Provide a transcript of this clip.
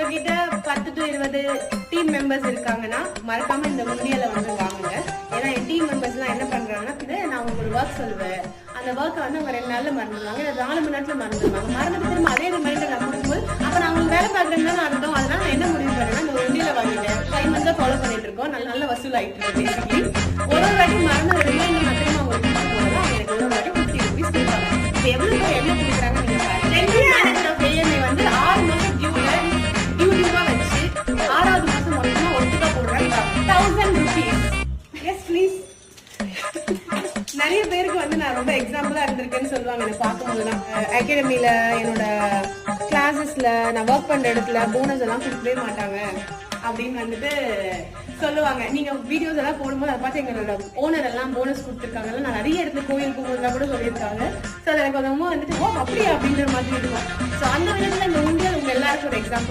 உங்ககிட்ட 10 to 20 team members இருக்காங்கன்னா மறக்காம இந்த உண்டியலை வந்து வாங்குங்க. ஏன்னா என் டீம் மெம்பர்ஸ்லாம் என்ன பண்றாங்கன்னா, நான் உங்களுக்கு ஒரு ஒர்க் சொல்லுவேன், அந்த ஒர்க்கை வந்து அவங்க 2 நாள்ல மறந்துடுவாங்க, இல்லை 4 மணி நேரத்துல மறந்துடுவாங்க. மறந்துட்டு திரும்ப அதே ரிமைண்டர் நான் கொடுக்கும்போது அப்ப நான் உங்களுக்கு வேலை பார்க்குறேன்னு அர்த்தம். அதனால நான் என்ன முடிவு பண்ணேன்னா, இந்த உண்டியலை வாங்கிட்டேன். 5 months ஃபாலோ பண்ணிட்டு இருக்கோம். நல்ல வசூல் ஆயிட்டு இருக்கு. பேசிக்கலி ஒரு வாட்டி மறந்து ரிமைண்டர் நான் திரும்ப உங்களுக்கு போடுறதா எனக்கு ஒரு வாட்டி 50 rupees கொடுப்பாங்க. இப்போ எவ்வளவு என்ன கொடுக்குறாங்க நீங்க வந்து 6 மாசம் டியூட்டிவா வச்சு 6வது மாசம் மொத்தமா ஒட்டுக்கா போடுறாங்க 1000 rupees. Yes please. நிறைய பேருக்கு வந்து நான் ரொம்ப எக்ஸாம்பிளா இருந்திருக்கேன்னு சொல்லுவாங்க. எனக்கு பார்க்கும்போதுலாம் அகாடமியில என்னோட கிளாஸஸ்ல நான் ஒர்க் பண்ற இடத்துல போனஸ் எல்லாம் கொடுக்கவே மாட்டாங்க அப்படின்னு வந்துட்டு சொல்லுவாங்க. நீங்க வீடியோஸ் எல்லாம் போடும்போது அதை பார்த்து எங்களோட ஓனர் எல்லாம் போனஸ் கொடுத்துருக்காங்க. நான் நிறைய இடத்துல கோயில் போகும்போதுலாம் கூட சொல்லியிருக்காங்க. ஸோ எனக்கு ரொம்ப வந்துட்டு அப்படியே அப்படின்ற மாதிரி இருக்கும். ஸோ அந்த விதத்துல இந்த உண்டியல் உங்க எல்லாருக்கும் ஒரு எக்ஸாம்பிள்